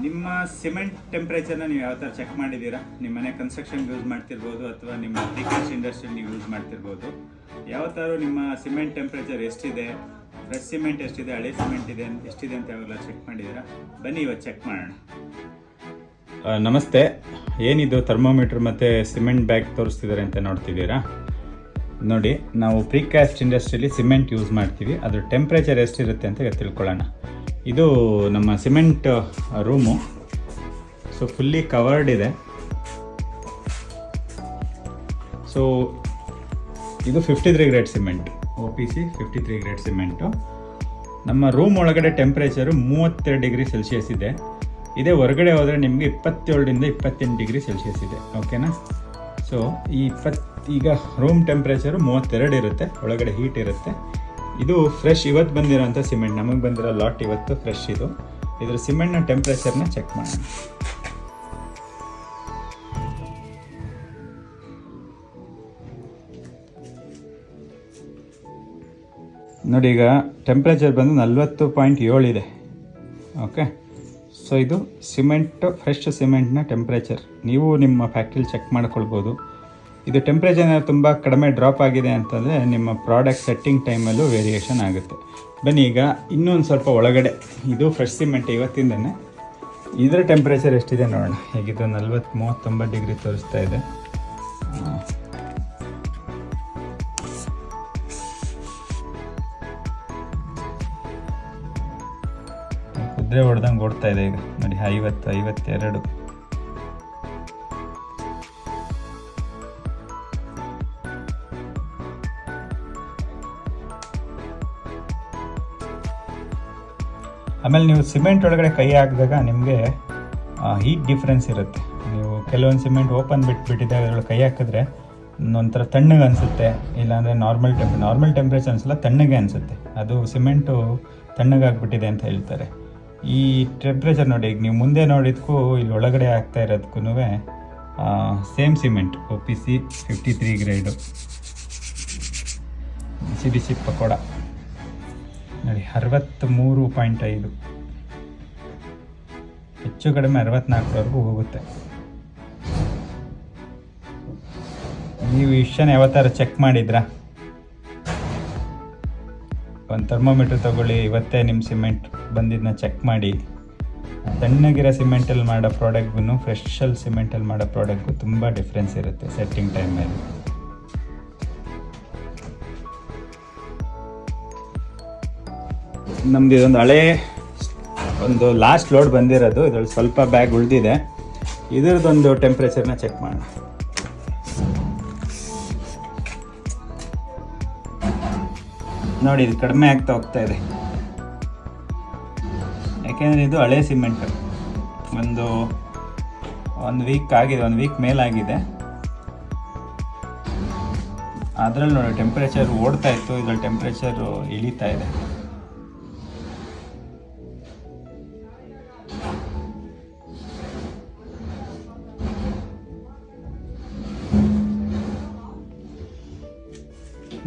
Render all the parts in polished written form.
ನಿಮ್ಮ ಸಿಮೆಂಟ್ ಟೆಂಪ್ರೇಚರ್ನ ನೀವು ಯಾವ ಥರ ಚೆಕ್ ಮಾಡಿದ್ದೀರಾ? ನಿಮ್ಮ ಮನೆ ಕನ್ಸ್ಟ್ರಕ್ಷನ್ಗೆ ಯೂಸ್ ಮಾಡ್ತಿರ್ಬೋದು ಅಥವಾ ನಿಮ್ಮ ಅಗ್ರಿಕಲ್ಚರ್ ಇಂಡಸ್ಟ್ರಿ ನೀವು ಯೂಸ್ ಮಾಡ್ತಿರ್ಬೋದು. ಯಾವ ಥರ ನಿಮ್ಮ ಸಿಮೆಂಟ್ ಟೆಂಪ್ರೇಚರ್ ಎಷ್ಟಿದೆ, ಫ್ರೆಶ್ ಸಿಮೆಂಟ್ ಎಷ್ಟಿದೆ, ಹಳೆ ಸಿಮೆಂಟ್ ಇದೆ ಎಷ್ಟಿದೆ ಅಂತ ಯಾವಾಗಲ ಚೆಕ್ ಮಾಡಿದ್ದೀರಾ? ಬನ್ನಿ ಇವತ್ತು ಚೆಕ್ ಮಾಡೋಣ. ನಮಸ್ತೆ. ಏನಿದು ಥರ್ಮೋಮೀಟ್ರ್ ಮತ್ತು ಸಿಮೆಂಟ್ ಬ್ಯಾಗ್ ತೋರಿಸ್ತಿದ್ದಾರೆ ಅಂತ ನೋಡ್ತಿದ್ದೀರಾ? ನೋಡಿ, ನಾವು ಪ್ರಿಕಾಸ್ಟ್ ಇಂಡಸ್ಟ್ರಿಯಲ್ಲಿ ಸಿಮೆಂಟ್ ಯೂಸ್ ಮಾಡ್ತೀವಿ. ಅದ್ರ ಟೆಂಪ್ರೇಚರ್ ಎಷ್ಟಿರುತ್ತೆ ಅಂತ ತಿಳ್ಕೊಳ್ಳೋಣ. ಇದು ನಮ್ಮ cement room. So fully covered ಇದೆ. ಸೊ ಇದು 53 grade cement, OPC 53 grade cement. ನಮ್ಮ ರೂಮ್ ಒಳಗಡೆ ಟೆಂಪ್ರೇಚರು 32 ಡಿಗ್ರಿ ಸೆಲ್ಸಿಯಸ್ ಇದೆ. ಇದೇ ಹೊರಗಡೆ ಹೋದರೆ ನಿಮಗೆ 27ರಿಂದ 28 ಡಿಗ್ರಿ ಸೆಲ್ಸಿಯಸ್ ಇದೆ. ಓಕೆನಾ? ಸೊ ಈಗ ರೂಮ್ ಟೆಂಪ್ರೇಚರು 32 ಇರುತ್ತೆ, ಒಳಗಡೆ ಹೀಟ್ ಇರುತ್ತೆ. ಇದು ಫ್ರೆಶ್ ಇವತ್ತು ಬಂದಿರೋಂಥ ಸಿಮೆಂಟ್, ನಮಗೆ ಬಂದಿರೋ ಲಾಟ್ ಇವತ್ತು ಫ್ರೆಶ್. ಇದ್ರ ಸಿಮೆಂಟ್ನ ಟೆಂಪ್ರೇಚರ್ನ ಚೆಕ್ ಮಾಡೋಣ. ನೋಡಿ, ಈಗ ಟೆಂಪ್ರೇಚರ್ ಬಂದು 40.7 ಇದೆ. ಓಕೆ, ಸೊ ಇದು ಫ್ರೆಶ್ ಸಿಮೆಂಟ್ನ ಟೆಂಪ್ರೇಚರ್. ನೀವು ನಿಮ್ಮ ಫ್ಯಾಕ್ಟ್ರಿಲಿ ಚೆಕ್ ಮಾಡ್ಕೊಳ್ಬೋದು. ಇದು ಟೆಂಪ್ರೇಚರ್ ತುಂಬ ಕಡಿಮೆ ಡ್ರಾಪ್ ಆಗಿದೆ ಅಂತಂದರೆ ನಿಮ್ಮ ಪ್ರಾಡಕ್ಟ್ ಸೆಟ್ಟಿಂಗ್ ಟೈಮಲ್ಲೂ ವೇರಿಯೇಷನ್ ಆಗುತ್ತೆ. ಬನ್ನಿ ಈಗ ಇನ್ನೊಂದು ಸ್ವಲ್ಪ ಒಳಗಡೆ, ಇದು ಫ್ರೆಶ್ ಸಿಮೆಂಟ್ ಇವತ್ತಿಂದನೇ. ಇದರ ಟೆಂಪ್ರೇಚರ್ ಎಷ್ಟಿದೆ ನೋಡೋಣ. ಹೇಗಿದ್ದು 39 ಡಿಗ್ರಿ ತೋರಿಸ್ತಾ ಇದೆ. ಕುದುರೆ ಹೊಡೆದಂಗೆ ಓಡ್ತಾ ಇದೆ ಈಗ ನೋಡಿ. 52. ಆಮೇಲೆ ನೀವು ಸಿಮೆಂಟ್ ಒಳಗಡೆ ಕೈ ಹಾಕಿದಾಗ ನಿಮಗೆ ಹೀಟ್ ಡಿಫ್ರೆನ್ಸ್ ಇರುತ್ತೆ. ನೀವು ಕೆಲವೊಂದು ಸಿಮೆಂಟ್ ಓಪನ್ ಬಿಟ್ಟಿದ್ದಾಗ ಅದರೊಳಗೆ ಕೈ ಹಾಕಿದ್ರೆ ಒಂಥರ ತಣ್ಣಗೆ ಅನಿಸುತ್ತೆ, ಇಲ್ಲಾಂದರೆ ನಾರ್ಮಲ್ ಟೆಂಪ್ರೇಚರ್ ಅನಿಸಲ್ಲ, ತಣ್ಣಗೆ ಅನಿಸುತ್ತೆ. ಅದು ಸಿಮೆಂಟು ತಣ್ಣಗಾಗ್ಬಿಟ್ಟಿದೆ ಅಂತ ಹೇಳ್ತಾರೆ. ಈ ಟೆಂಪ್ರೇಚರ್ ನೋಡಿ, ಈಗ ನೀವು ಮುಂದೆ ನೋಡಿದ್ಕೂ ಇಲ್ಲಿ ಒಳಗಡೆ ಆಗ್ತಾ ಇರೋದಕ್ಕೂ ಸೇಮ್ ಸಿಮೆಂಟ್, OPC 53 ಗ್ರೇಡು ಬಿಸಿ ಪಕೋಡ ನೋಡಿ. 63.5, ಹೆಚ್ಚು ಕಡಿಮೆ 64ವರೆಗೂ ಹೋಗುತ್ತೆ. ನೀವು ಇಷ್ಟನ್ನು ಯಾವತ್ತಾರು ಚೆಕ್ ಮಾಡಿದ್ರಾ? ಒಂದು ಥರ್ಮೋಮೀಟ್ರ್ ತೊಗೊಳ್ಳಿ, ಇವತ್ತೇ ನಿಮ್ಮ ಸಿಮೆಂಟ್ ಬಂದಿದ್ದನ್ನ ಚೆಕ್ ಮಾಡಿ. ತಣ್ಣಗಿರೋ ಸಿಮೆಂಟಲ್ಲಿ ಮಾಡೋ ಪ್ರಾಡಕ್ಟ್ಗೂ ಫ್ರೆಶಲ್ಲಿ ಸಿಮೆಂಟಲ್ಲಿ ಮಾಡೋ ಪ್ರಾಡಕ್ಟ್ಗೂ ತುಂಬ ಡಿಫ್ರೆನ್ಸ್ ಇರುತ್ತೆ ಸೆಟ್ಟಿಂಗ್ ಟೈಮಲ್ಲಿ. ನಮ್ಮದು ಇದೊಂದು ಹಳೆ ಲಾಸ್ಟ್ ಲೋಡ್ ಬಂದಿರೋದು. ಇದರಲ್ಲಿ ಸ್ವಲ್ಪ ಬ್ಯಾಗ್ ಉಳಿದಿದೆ. ಇದರದೊಂದು ಟೆಂಪ್ರೇಚರ್ನ ಚೆಕ್ ಮಾಡೋಣ. ನೋಡಿ, ಇದು ಕಡಿಮೆ ಆಗ್ತಾ ಹೋಗ್ತಾ ಇದೆ. ಯಾಕೆಂದರೆ ಇದು ಹಳೆ ಸಿಮೆಂಟ್. ಒಂದು ವೀಕ್ ಆಗಿದೆ, 1 ವೀಕ್ ಮೇಲಾಗಿದೆ. ಅದರಲ್ಲಿ ನೋಡಿ ಟೆಂಪ್ರೇಚರ್ ಓಡ್ತಾ ಇತ್ತು, ಇದರಲ್ಲಿ ಟೆಂಪ್ರೇಚರು ಇಳಿತಾ ಇದೆ.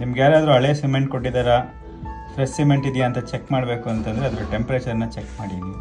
ನಿಮ್ಗೆ ಯಾರಾದರೂ ಹಳೆ ಸಿಮೆಂಟ್ ಕೊಟ್ಟಿದ್ದಾರಾ, ಫ್ರೆಶ್ ಸಿಮೆಂಟ್ ಇದೆಯಾ ಅಂತ ಚೆಕ್ ಮಾಡಬೇಕು ಅಂತಂದರೆ ಅದರ ಟೆಂಪ್ರೇಚರ್ನ ಚೆಕ್ ಮಾಡಿ ನೀವು.